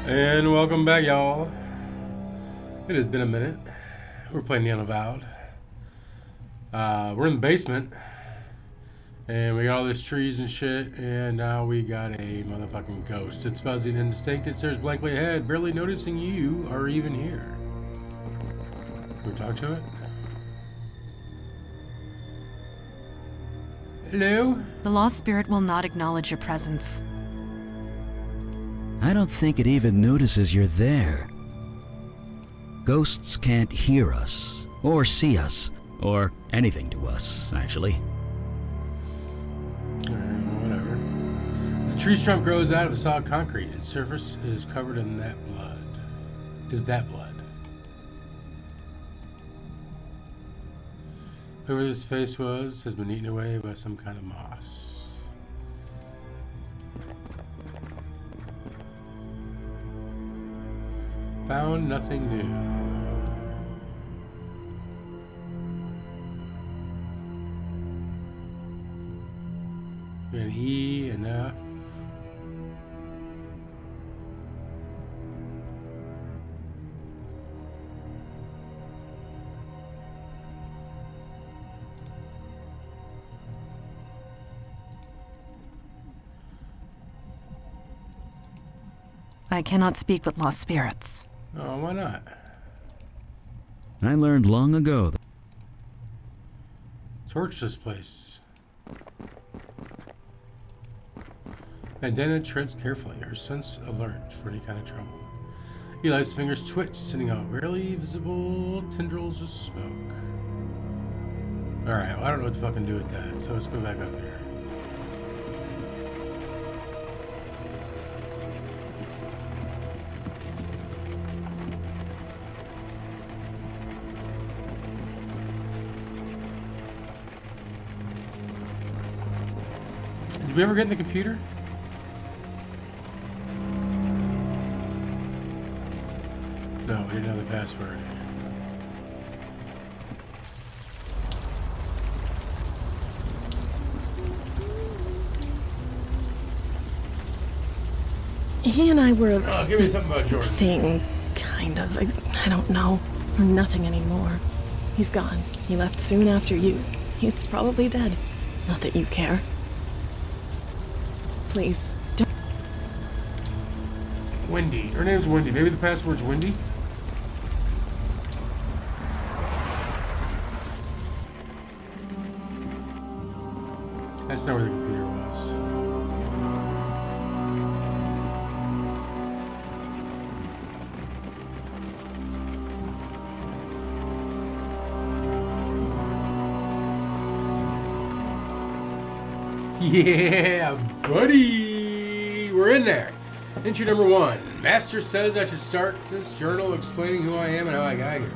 And welcome back, y'all. It has been a minute. We're playing the Unavowed. We're in the basement. And we got all these trees and shit. And now we got a motherfucking ghost. It's fuzzy and indistinct. It stares blankly ahead, barely noticing you are even here. Can we talk to it? Hello? The lost spirit will not acknowledge your presence. I don't think it even notices you're there. Ghosts can't hear us, or see us, or anything to us, actually. Alright, whatever. The tree stump grows out of solid concrete. Its surface is covered in that blood. Is that blood? Whoever this face was has been eaten away by some kind of moss. Found nothing new. An E, an F. I cannot speak with lost spirits. Oh, why not? I learned long ago that Torch this place. Bandana treads carefully, her sense alert for any kind of trouble. Eli's fingers twitch, sending out rarely visible tendrils of smoke. Alright, well, I don't know what to fucking do with that, so let's go back up here. Did we ever get in the computer? No, we didn't have the password. He and I were Oh, give me something about Jordan. thing, kind of. I don't know. We're nothing anymore. He's gone. He left soon after you. He's probably dead. Not that you care. Please, don't. Wendy. Her name's Wendy. Maybe the password's Wendy? That's not where the computer was. Yeah, buddy! We're in there. Entry number 1. Master says I should start this journal explaining who I am and how I got here.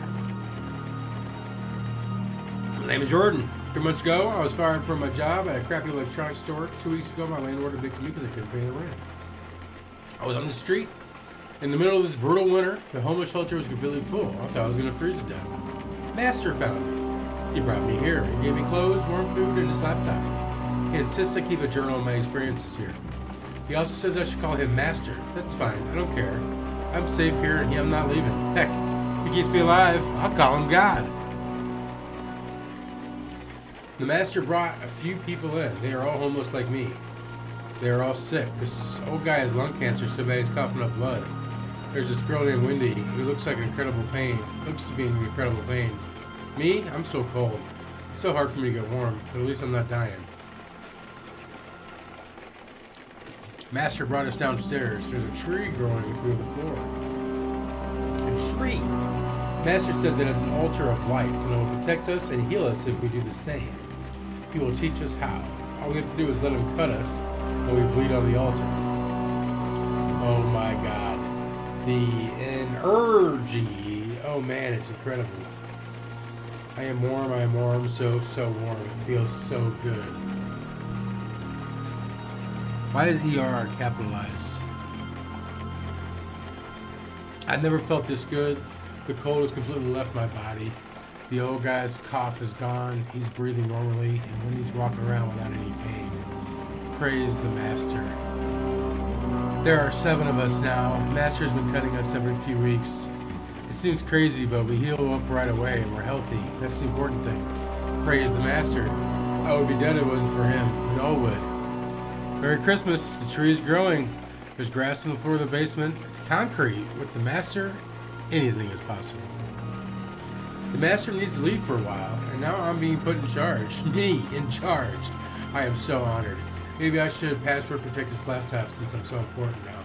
My name is Jordan. 3 months ago, I was fired from my job at a crappy electronics store. 2 weeks ago, my landlord evicted me because I couldn't pay the rent. I was on the street. In the middle of this brutal winter, the homeless shelter was completely full. I thought I was going to freeze to death. Master found me. He brought me here. He gave me clothes, warm food, and his laptop. He insists I keep a journal of my experiences here. He also says I should call him Master. That's fine. I don't care. I'm safe here and I'm not leaving. Heck, if he keeps me alive, I'll call him God. The Master brought a few people in. They are all homeless like me. They are all sick. This old guy has lung cancer so bad he's coughing up blood. There's this girl named Wendy who looks like an incredible pain. Looks to be in incredible pain. Me, I'm still cold. It's so hard for me to get warm, but at least I'm not dying. Master brought us downstairs. There's a tree growing through the floor. A tree! Master said that it's an altar of life and it will protect us and heal us if we do the same. He will teach us how. All we have to do is let him cut us when we bleed on the altar. Oh my god. The energy. Oh man, it's incredible. I am warm, so warm. It feels so good. Why is ER capitalized? I never felt this good. The cold has completely left my body. The old guy's cough is gone. He's breathing normally, and when he's walking around without any pain. Praise the Master. There are 7 of us now. Master's been cutting us every few weeks. It seems crazy, but we heal up right away and we're healthy. That's the important thing. Praise the Master. I would be dead if it wasn't for him. We all would. Merry Christmas. The tree is growing. There's grass on the floor of the basement. It's concrete. With the Master, anything is possible. The Master needs to leave for a while, and now I'm being put in charge. Me in charge. I am so honored. Maybe I should password protect this laptop since I'm so important now.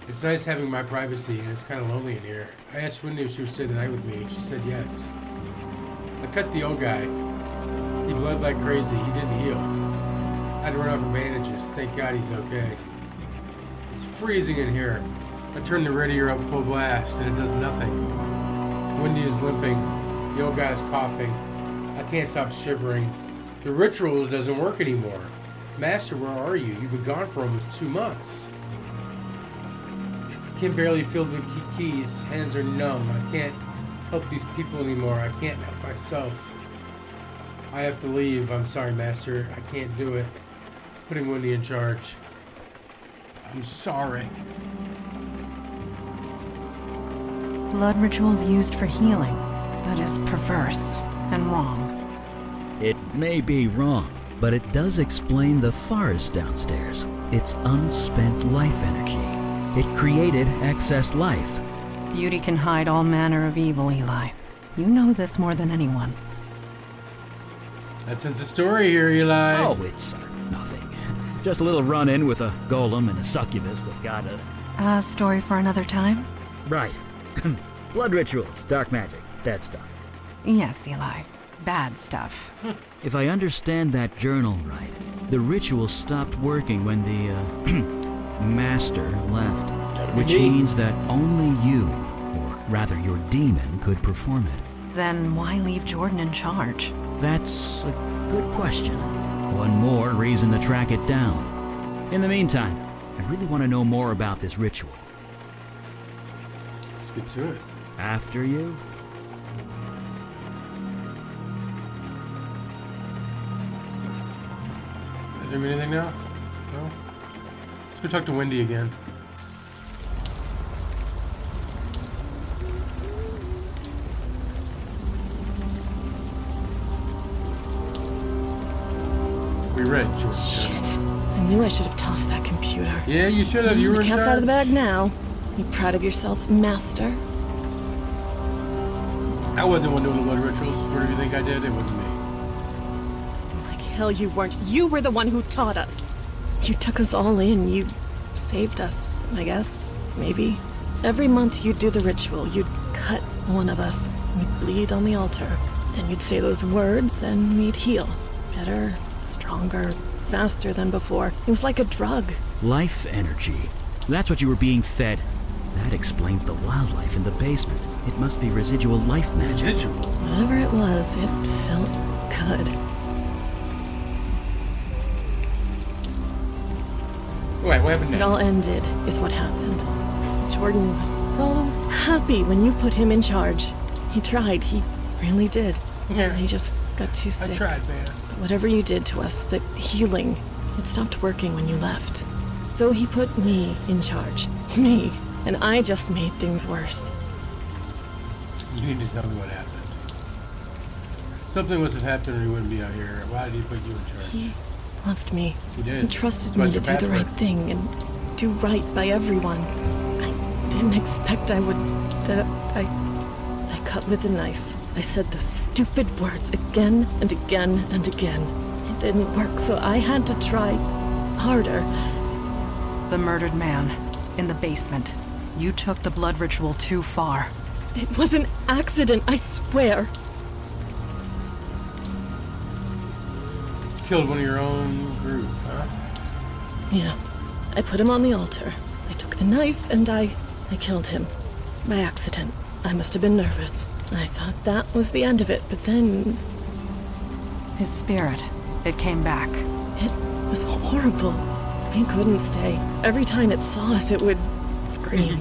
It's nice having my privacy, and it's kind of lonely in here. I asked Wendy if she would stay the night with me. She said yes. I cut the old guy. He bled like crazy. He didn't heal. I had to run off of bandages. Thank God he's okay. It's freezing in here. I turned the radiator up full blast, and it does nothing. Wendy is limping. The old guy's coughing. I can't stop shivering. The ritual doesn't work anymore. Master, where are you? You've been gone for almost 2 months. I can barely feel the keys. Hands are numb. I can't help these people anymore. I can't help myself. I have to leave. I'm sorry, Master. I can't do it. Putting Wendy in charge. I'm sorry. Blood rituals used for healing. That is perverse and wrong. It may be wrong, but it does explain the forest downstairs. It's unspent life energy. It created excess life. Beauty can hide all manner of evil, Eli. You know this more than anyone. That sense of story here, Eli. Oh, it's nothing. Just a little run-in with a golem and a succubus that got a... A story for another time? Right. Blood rituals, dark magic, that stuff. Yes, Eli. Bad stuff. If I understand that journal right, the ritual stopped working when the, Master left. Which means that only you, or rather your demon, could perform it. Then why leave Jordan in charge? That's a good question. One more reason to track it down. In the meantime, I really want to know more about this ritual. Let's get to it. After you? Is there anything now? No? Let's go talk to Wendy again. We read, George. Shit. I knew I should have tossed that computer. Yeah, you should have. You were The in cat's charge. out of the bag now. You proud of yourself, Master? I wasn't one doing the blood rituals. Whatever you think I did, it wasn't me. Like hell you weren't. You were the one who taught us. You took us all in. You saved us, I guess. Maybe. Every month you'd do the ritual. You'd cut one of us. We'd bleed on the altar. Then you'd say those words and we'd heal. Better, stronger, faster than before. It was like a drug. Life energy. That's what you were being fed. That explains the wildlife in the basement. It must be residual life magic. Residual. Whatever it was, it felt good. Wait, what happened It all next? ended, is what happened. Jordan was so happy when you put him in charge. He tried, he really did. Yeah. He just got too I sick. tried, man. But whatever you did to us, the healing, it stopped working when you left. So he put me in charge. Me. And I just made things worse. You need to tell me what happened. Something must have happened or he wouldn't be out here. Why did he put you in charge? He loved me. He did. He trusted That's me why to it's do your the password. right thing and do right by everyone. I didn't expect I would. I cut with a knife. I said those stupid words again and again and again. It didn't work, so I had to try harder. The murdered man. In the basement. You took the blood ritual too far. It was an accident, I swear. Killed one of your own group, huh? Yeah. I put him on the altar. I took the knife and I killed him. By accident. I must have been nervous. I thought that was the end of it, but then His spirit. It came back. it was horrible. He couldn't stay. Every time it saw us, it would scream.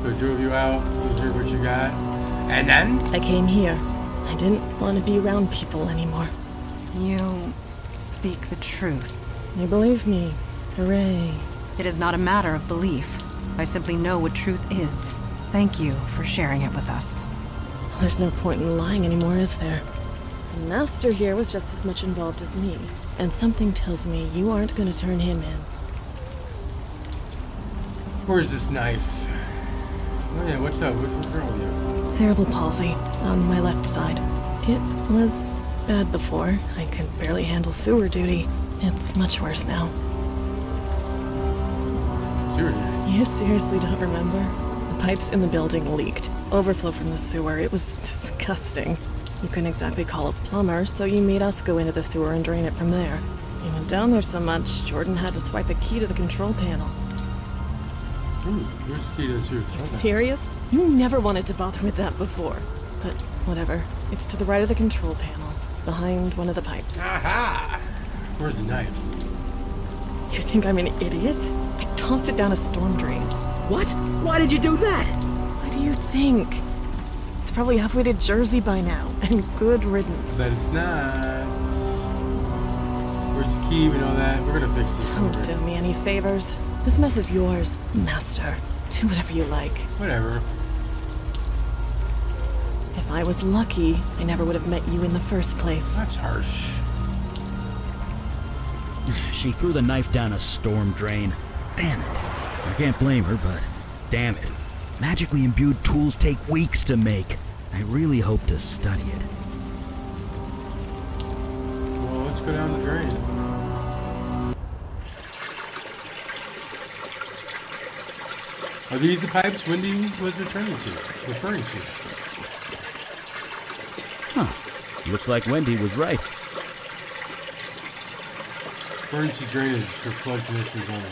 So it drove you out, you did what you got, and then? I came here. I didn't want to be around people anymore. You speak the truth. You believe me. Hooray. It is not a matter of belief. I simply know what truth is. Thank you for sharing it with us. There's no point in lying anymore, is there? The Master here was just as much involved as me, and something tells me you aren't going to turn him in. Where's this knife? Oh yeah, what's up? What's wrong with you? Cerebral palsy on my left side. It was bad before. I could barely handle sewer duty. It's much worse now. Sewer duty? You seriously don't remember? The pipes in the building leaked. Overflow from the sewer. It was disgusting. You couldn't exactly call a plumber, so you made us go into the sewer and drain it from there. You went down there so much, Jordan had to swipe a key to the control panel. Ooh, where's the key to the sewer? You serious? You never wanted to bother with that before. But whatever. It's to the right of the control panel, behind one of the pipes. Aha! Where's the knife? You think I'm an idiot? I tossed it down a storm drain. What? Why did you do that? What do you think? It's probably halfway to Jersey by now, and good riddance. But it's not. Where's the key? We know that. We're gonna fix this. Don't do me any favors. This mess is yours, Master. Do whatever you like. Whatever. If I was lucky, I never would have met you in the first place. That's harsh. She threw the knife down a storm drain. Damn it. I can't blame her, but damn it. Magically imbued tools take weeks to make. I really hope to study it. Well, let's go down the drain. Are these the pipes Wendy was referring to? Huh. Looks like Wendy was right. Emergency drainage for flood conditions only.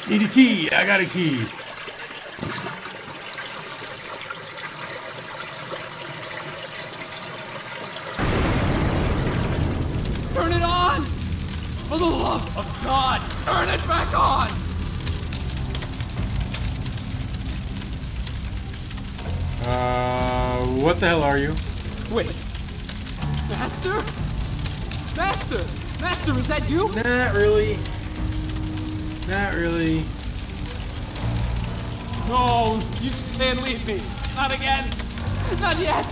Need a key. I got a key. Turn it on! For the love of God, turn it back on! What the hell are you? Wait. Master? Master! Master, is that you? Not really. Not really. No, you just can't leave me. Not again. Not yet.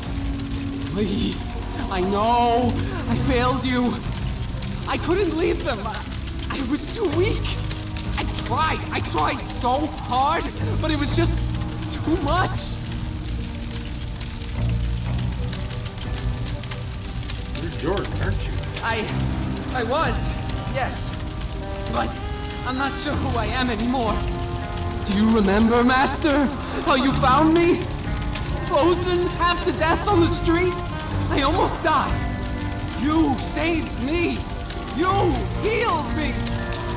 Please. I know. I failed you. I couldn't leave them. I was too weak. I tried so hard, but it was just too much. You're Jordan, aren't you? I was, yes. But I'm not sure who I am anymore. Do you remember, Master? How you found me? Frozen, half to death on the street? I almost died. You saved me. You healed me.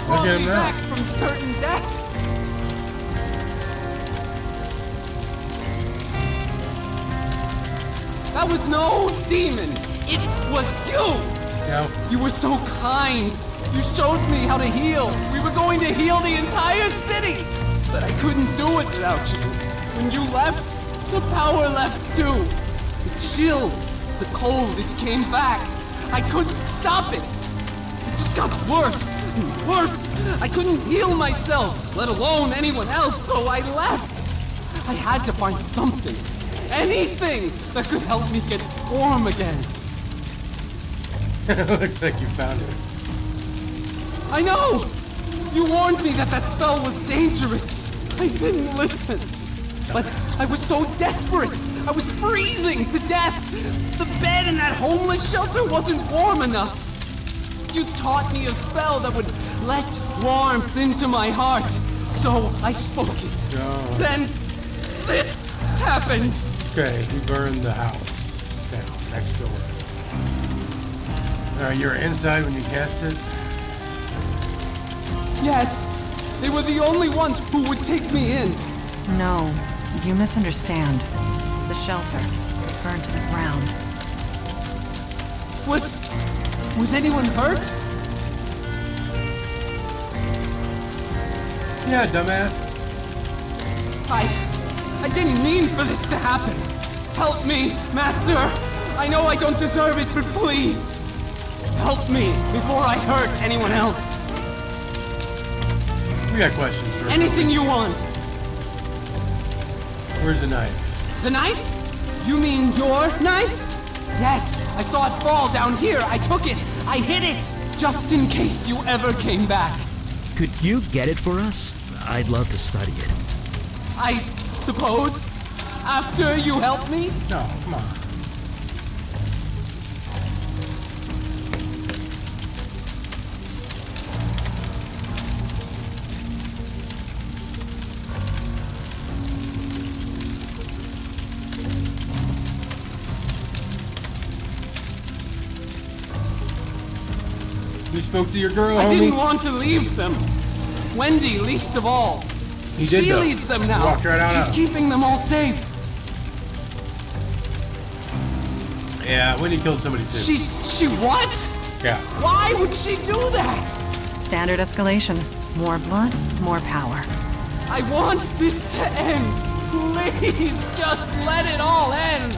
Brought me back from certain death. That was no demon. It was you. No. You were so kind. You showed me how to heal. We were going to heal the entire city. But I couldn't do it without you. When you left, the power left too. The chill, the cold, it came back. I couldn't stop it. It just got worse and worse. I couldn't heal myself, let alone anyone else, so I left. I had to find something, anything that could help me get warm again. Looks like you found it. I know! You warned me that that spell was dangerous. I didn't listen. But I was so desperate. I was freezing to death. The bed in that homeless shelter wasn't warm enough. You taught me a spell that would let warmth into my heart. So I spoke it. Oh. Then this happened. Okay, he burned the house down next door. You were inside when you cast it? Yes, they were the only ones who would take me in. No, you misunderstand. The shelter burned to the ground. Was anyone hurt? Yeah, dumbass. I didn't mean for this to happen. Help me, Master. I know I don't deserve it, but please, help me before I hurt anyone else. We got questions for Anything you want. Where's the knife? The knife? You mean your knife? Yes, I saw it fall down here. I took it. I hid it. Just in case you ever came back. Could you get it for us? I'd love to study it. I suppose? After you help me? No, come on. You spoke to your girl, I homie? didn't want to leave them. Wendy, least of all. He did, She though. leads them He now. walked right on She's out. keeping them all safe. Yeah, Wendy killed somebody too. She what? Yeah. Why would she do that? Standard escalation. More blood, more power. I want this to end. Please, just let it all end.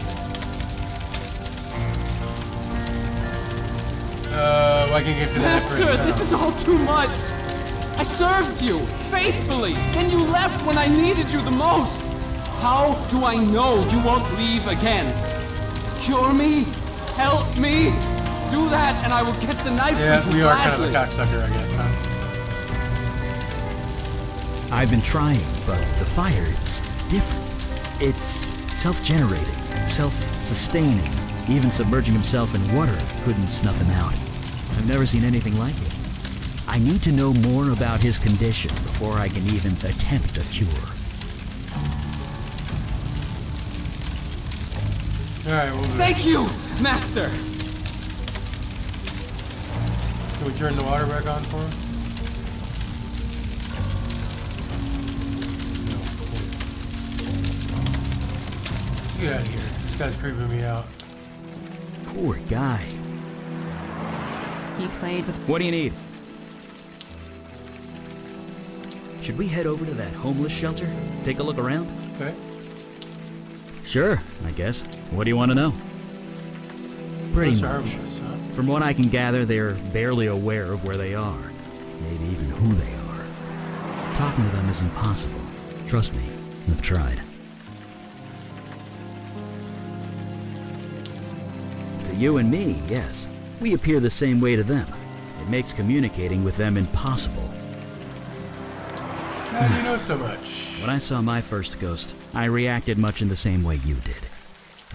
I can get to that Master, first. this is all too much. I served you faithfully. Then you left when I needed you the most. How do I know you won't leave again? Cure me? Help me? Do that and I will get the knife Yeah, for you we are kind of a gladly. cocksucker, I guess, huh? I've been trying, but the fire is different. It's self-generating, self-sustaining. Even submerging himself in water couldn't snuff him out. I've never seen anything like it. I need to know more about his condition before I can even attempt a cure. Alright, we'll do it. Thank you, Master. Can we turn the water back on for him? No. Get out of here. This guy's creeping me out. Poor guy. He played with. What do you need? Should we head over to that homeless shelter? Take a look around? Okay. Sure, I guess. What do you want to know? Pretty Those much. are harmless, huh? From what I can gather, they're barely aware of where they are. Maybe even who they are. Talking to them is impossible. Trust me, I've tried. To you and me, yes. We appear the same way to them. It makes communicating with them impossible. How do you know so much? When I saw my first ghost, I reacted much in the same way you did.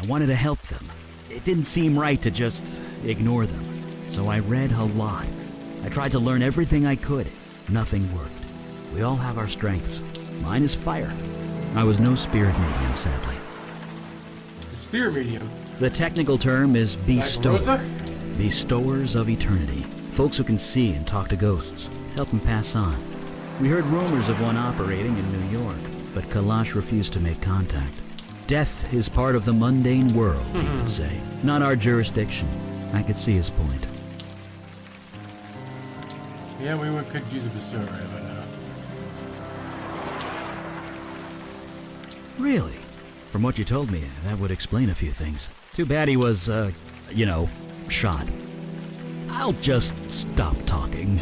I wanted to help them. It didn't seem right to just ignore them. So I read a lot. I tried to learn everything I could. Nothing worked. We all have our strengths. Mine is fire. I was no spirit medium, sadly. The spear medium. The technical term is bestower. Rosa? Bestowers of eternity. Folks who can see and talk to ghosts. Help them pass on. We heard rumors of one operating in New York, but Kalash refused to make contact. Death is part of the mundane world, he would say. Not our jurisdiction. I could see his point. Yeah, could use a bestower, but Really? From what you told me, that would explain a few things. Too bad he was, shot. I'll just stop talking.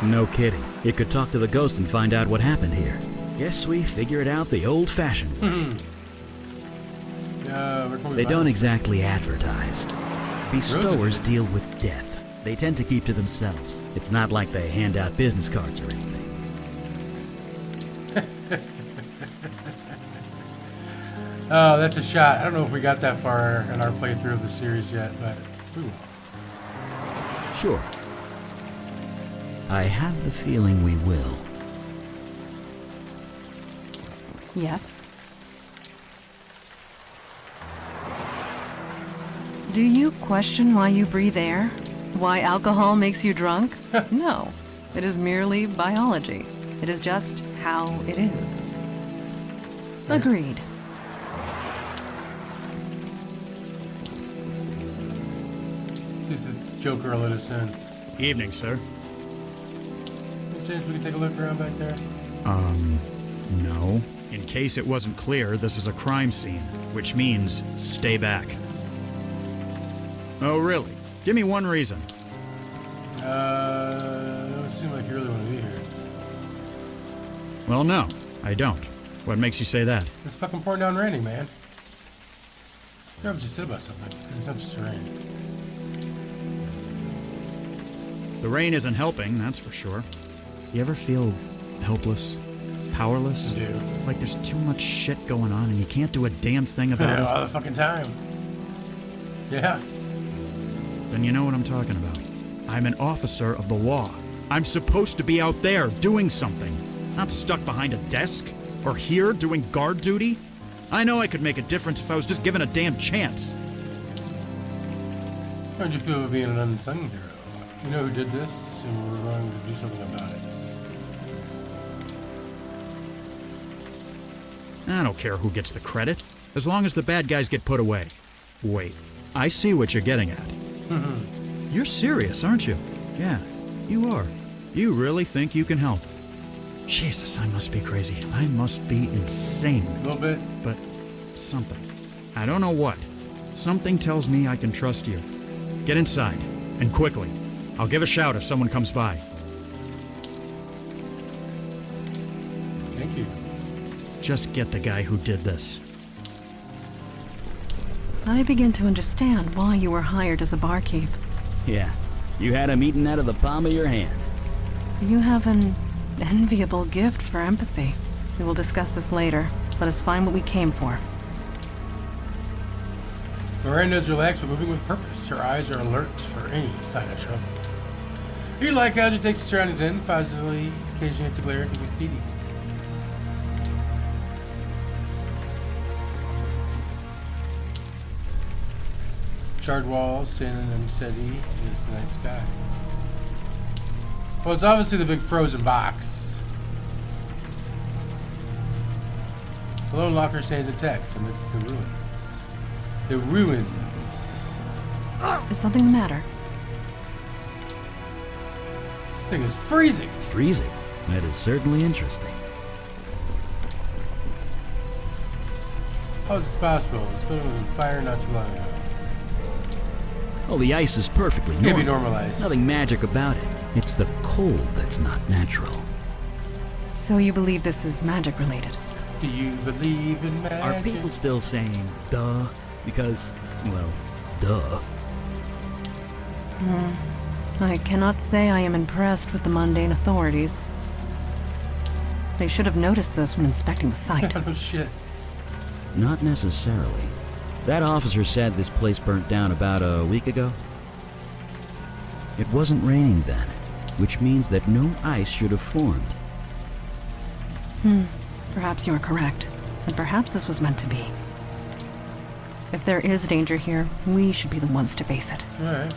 No kidding. You could talk to the ghost and find out what happened here. Guess we figure it out the old-fashioned way. They don't exactly advertise. Bestowers deal with death. They tend to keep to themselves. It's not like they hand out business cards or anything. Oh, that's a shot. I don't know if we got that far in our playthrough of the series yet, but we will. Sure. I have the feeling we will. Yes. Do you question why you breathe air? Why alcohol makes you drunk? No. It is merely biology. It is just how it is. Agreed. See if this Joker will let us in. Evening, sir. Any chance we can take a look around back there? No. In case it wasn't clear, this is a crime scene, which means stay back. Oh, really? Give me one reason. Doesn't seem like you really want to be here. Well, no, I don't. What makes you say that? It's fucking pouring down raining, man. You're just said about something. It's not just rain. The rain isn't helping, that's for sure. You ever feel helpless? Powerless? I do. Like there's too much shit going on and you can't do a damn thing about it? All the fucking time. Yeah. Then you know what I'm talking about. I'm an officer of the law. I'm supposed to be out there doing something, not stuck behind a desk or here doing guard duty. I know I could make a difference if I was just given a damn chance. How did you feel about being an unsung hero? You know who did this, and we're going to do something about it. I don't care who gets the credit, as long as the bad guys get put away. Wait, I see what you're getting at. You're serious, aren't you? Yeah, you are. You really think you can help? Jesus, I must be crazy. I must be insane. A little bit. But something. I don't know what. Something tells me I can trust you. Get inside, and quickly. I'll give a shout if someone comes by. Thank you. Just get the guy who did this. I begin to understand why you were hired as a barkeep. Yeah, you had him eating out of the palm of your hand. You have an enviable gift for empathy. We will discuss this later. Let us find what we came for. Miranda's relaxed but moving with purpose. Her eyes are alert for any sign of trouble. He like as she takes the surroundings in, positively, occasionally have to glare at them with pity. Charred walls, standing unsteady against the night sky. Well, it's obviously the big frozen box. The lone locker stands intact amidst the ruins. The ruins. Is something the matter? This thing is freezing. Freezing? That is certainly interesting. How is this possible? This building was on fire not too long ago. Oh, the ice is perfectly It can't be normal. normalized. Nothing magic about it. It's the cold that's not natural. So you believe this is magic related? Do you believe in magic? Are people still saying duh? Because, well, duh. I cannot say I am impressed with the mundane authorities. They should have noticed this when inspecting the site. Oh shit. Not necessarily. That officer said this place burnt down about a week ago. It wasn't raining then, which means that no ice should have formed. Perhaps you are correct. And perhaps this was meant to be. If there is danger here, we should be the ones to face it. Alright.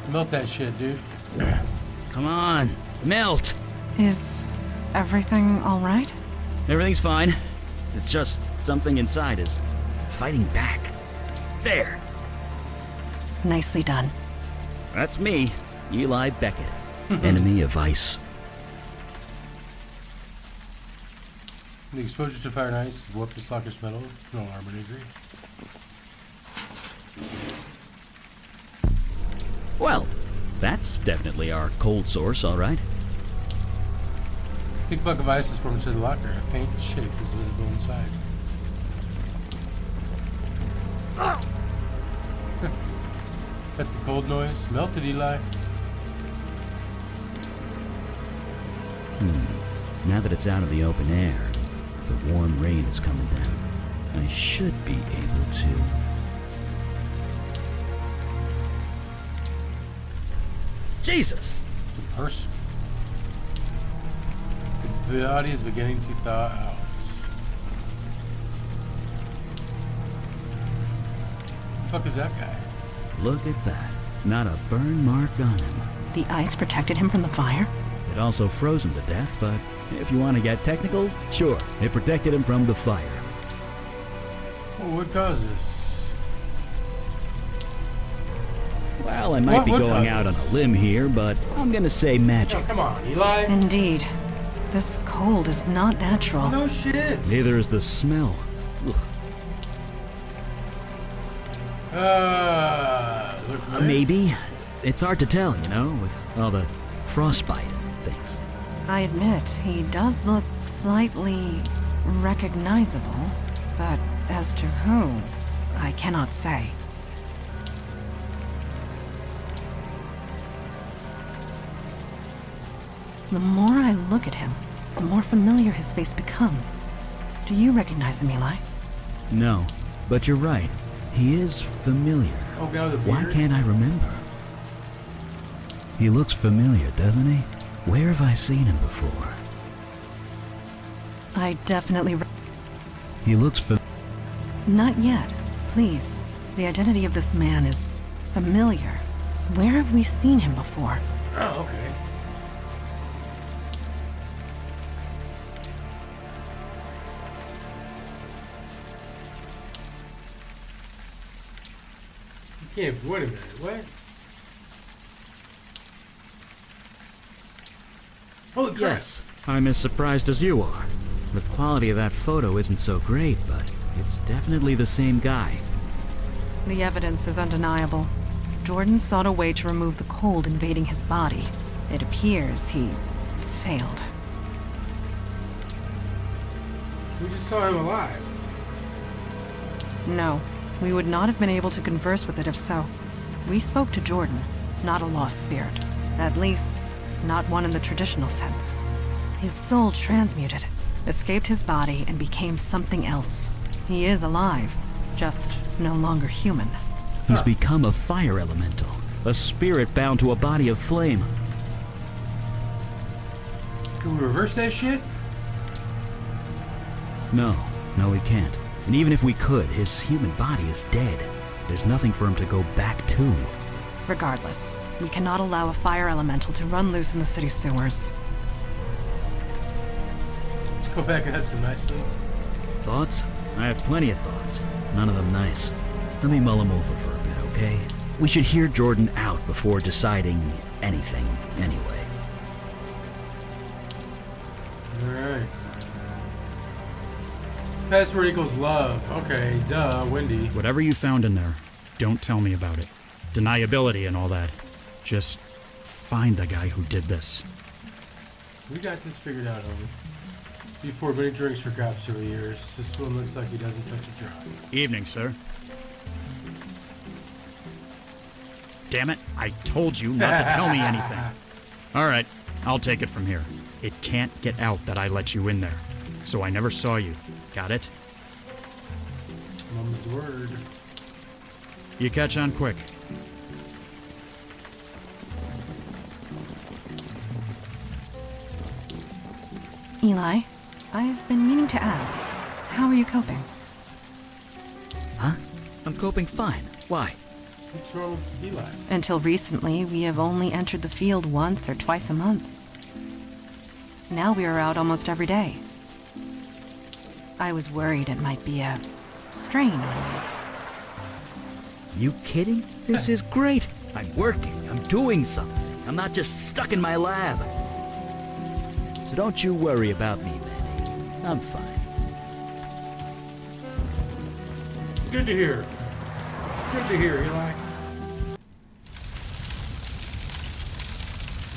Melt that shit, dude. Come on, melt! Is everything all right? Everything's fine. It's just something inside is fighting back. There! Nicely done. That's me, Eli Beckett, enemy of ice. The exposure to fire and ice warped this locker's metal. No armor degree. Well, that's definitely our cold source, all right. Big block of ice is formed inside the locker. A faint shape is visible inside. Got the cold noise. Melted, Eli. Now that it's out of the open air, the warm rain is coming down. I should be able to... Jesus! The person. The body is beginning to thaw out. Who the fuck is that guy? Look at that. Not a burn mark on him. The ice protected him from the fire? It also froze him to death, but if you want to get technical, sure, it protected him from the fire. Well, what caused this? Well, I might be What going caused out on this? a limb here, but I'm gonna say magic. Oh, come on, Eli. Indeed. This cold is not natural. No shit. Neither is the smell. Ugh. Look familiar? Maybe. It's hard to tell, you know, with all the frostbite and things. I admit, he does look slightly recognizable, but as to who, I cannot say. The more I look at him, the more familiar his face becomes. Do you recognize him, Eli? No, but you're right. He is familiar. Oh, guy with a Why beard? can't I remember? He looks familiar, doesn't he? Where have I seen him before? I definitely... He looks Not yet. Please. The identity of this man is familiar. Where have we seen him before? Oh, okay. You can't. Wait a minute. What? Holy crap. Yes, I'm as surprised as you are. The quality of that photo isn't so great, but it's definitely the same guy. The evidence is undeniable. Jordan sought a way to remove the cold invading his body. It appears he failed. We just saw him alive. No, we would not have been able to converse with it if so. We spoke to Jordan, not a lost spirit. At least, not one in the traditional sense. His soul transmuted, escaped his body, and became something else. He is alive, just no longer human. He's become a fire elemental, a spirit bound to a body of flame. Can we reverse that shit? No, we can't. And even if we could, his human body is dead. There's nothing for him to go back to. Regardless, we cannot allow a fire elemental to run loose in the city sewers. Let's go back and ask him nicely. Thoughts? I have plenty of thoughts. None of them nice. Let me mull them over for a bit, okay? We should hear Jordan out before deciding anything, anyway. Alright. Password equals love. Okay, duh, Wendy. Whatever you found in there, don't tell me about it. Deniability and all that. Just find the guy who did this. We got this figured out, homie. You poured many drinks for cops over the years. This one looks like he doesn't touch a drop. Evening, sir. Damn it, I told you not to tell me anything. All right, I'll take it from here. It can't get out that I let you in there. So I never saw you. Got it? Mama's word. You catch on quick. Eli, I've been meaning to ask, how are you coping? Huh? I'm coping fine. Why? What's wrong with Eli? Until recently, we have only entered the field once or twice a month. Now we are out almost every day. I was worried it might be a strain on you. You kidding? This is great. I'm working. I'm doing something. I'm not just stuck in my lab. So don't you worry about me, Manny. I'm fine. Good to hear. Good to hear, Eli.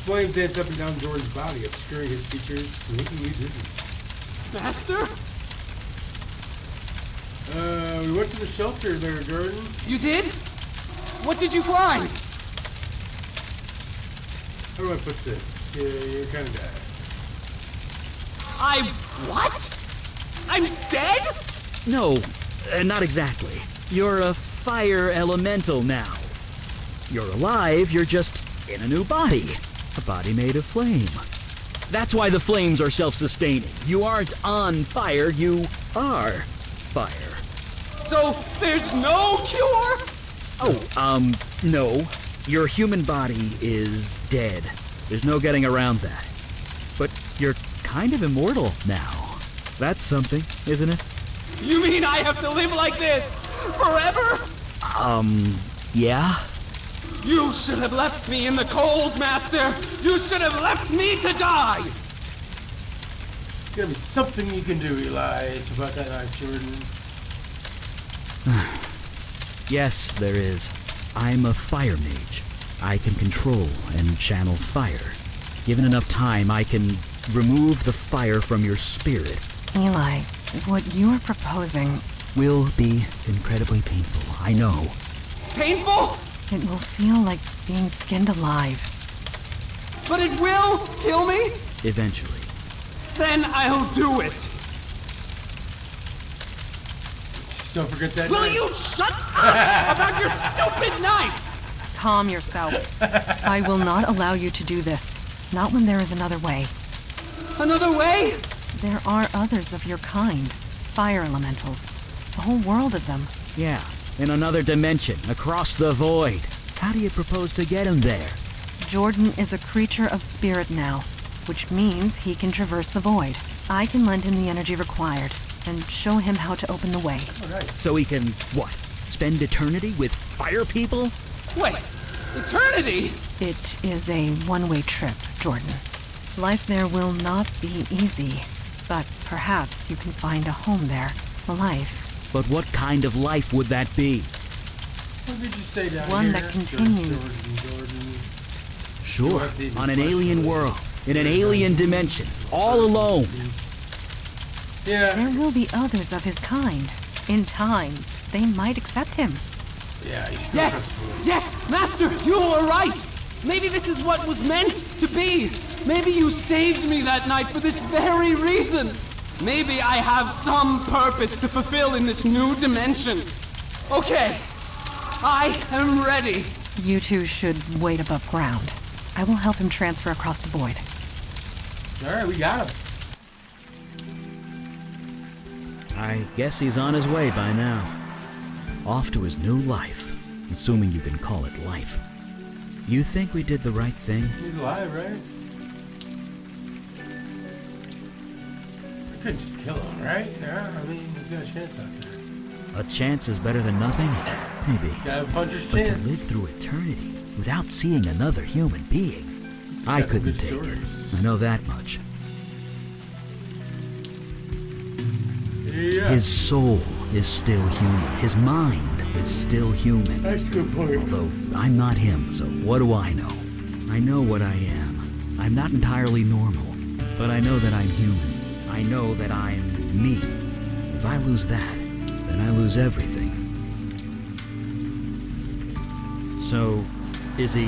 Flames dance up and down Jordan's body, obscuring his features, making you dizzy. Master? We went to the shelter there, Jordan. You did? What did you find? How do I put this? You're kind of dead. What? I'm dead? No, not exactly. You're a fire elemental now. You're alive, you're just in a new body. A body made of flame. That's why the flames are self-sustaining. You aren't on fire, you are fire. So there's no cure? Oh, no. Your human body is dead. There's no getting around that. But you're kind of immortal now. That's something, isn't it? You mean I have to live like this forever? Yeah? You should have left me in the cold, Master. You should have left me to die. gotta be something you can do, Eli. So about that knife, Jordan. Yes, there is. I'm a fire mage. I can control and channel fire. Given enough time, I can remove the fire from your spirit. Eli, what you are proposing, Will be incredibly painful, I know. Painful? it will feel like being skinned alive. But it will kill me? Eventually. Then I'll do it. Just don't forget that Will knife. you shut up about your stupid knife? Calm yourself. I will not allow you to do this. Not when there is another way. Another way? There are others of your kind. Fire elementals. A whole world of them. Yeah, in another dimension, across the void. How do you propose to get him there? Jordan is a creature of spirit now, which means he can traverse the void. I can lend him the energy required and show him how to open the way. Oh, nice. So he can, what, spend eternity with fire people? Wait, eternity? It is a one-way trip, Jordan. Life there will not be easy, but perhaps you can find a home there, a life. But what kind of life would that be? What did you say down One here? that continues. Jordan. Sure, have to even on an question alien it. world, in an alien dimension, all alone. Yeah. There will be others of his kind. In time, they might accept him. Yeah. Yes, Master, you were right. Maybe this is what was meant to be. Maybe you saved me that night for this very reason. Maybe I have some purpose to fulfill in this new dimension. Okay, I am ready. You two should wait above ground. I will help him transfer across the void. All right, we got him. I guess he's on his way by now. Off to his new life, assuming you can call it life. You think we did the right thing? He's alive, right? I couldn't just kill him, right? Yeah, I mean, he's got a chance out there. A chance is better than nothing? Maybe. Gotta have a puncher's But to chance. live through eternity without seeing another human being, Just I got some couldn't good take it. stories. I know that much. Yeah. His soul is still human. His mind is still human. That's a good point. Although I'm not him, so what do I know? I know what I am. I'm not entirely normal, but I know that I'm human. I know that I'm me. If I lose that, then I lose everything. So, is he...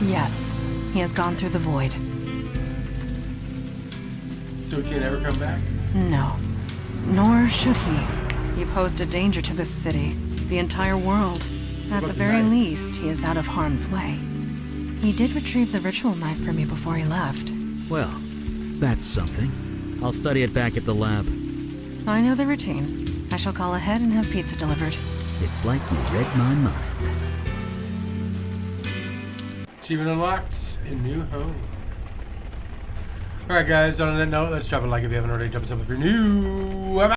Yes, he has gone through the void. So he can't ever come back? No, nor should he. He posed a danger to this city, the entire world. At the about the very knife? least, he is out of harm's way. He did retrieve the ritual knife from me before he left. Well, that's something. I'll study it back at the lab. I know the routine. I shall call ahead and have pizza delivered. It's like you read my mind. Achievement unlocked. A new home. Alright guys, on that note, let's drop a like if you haven't already. Drop us up if you're new.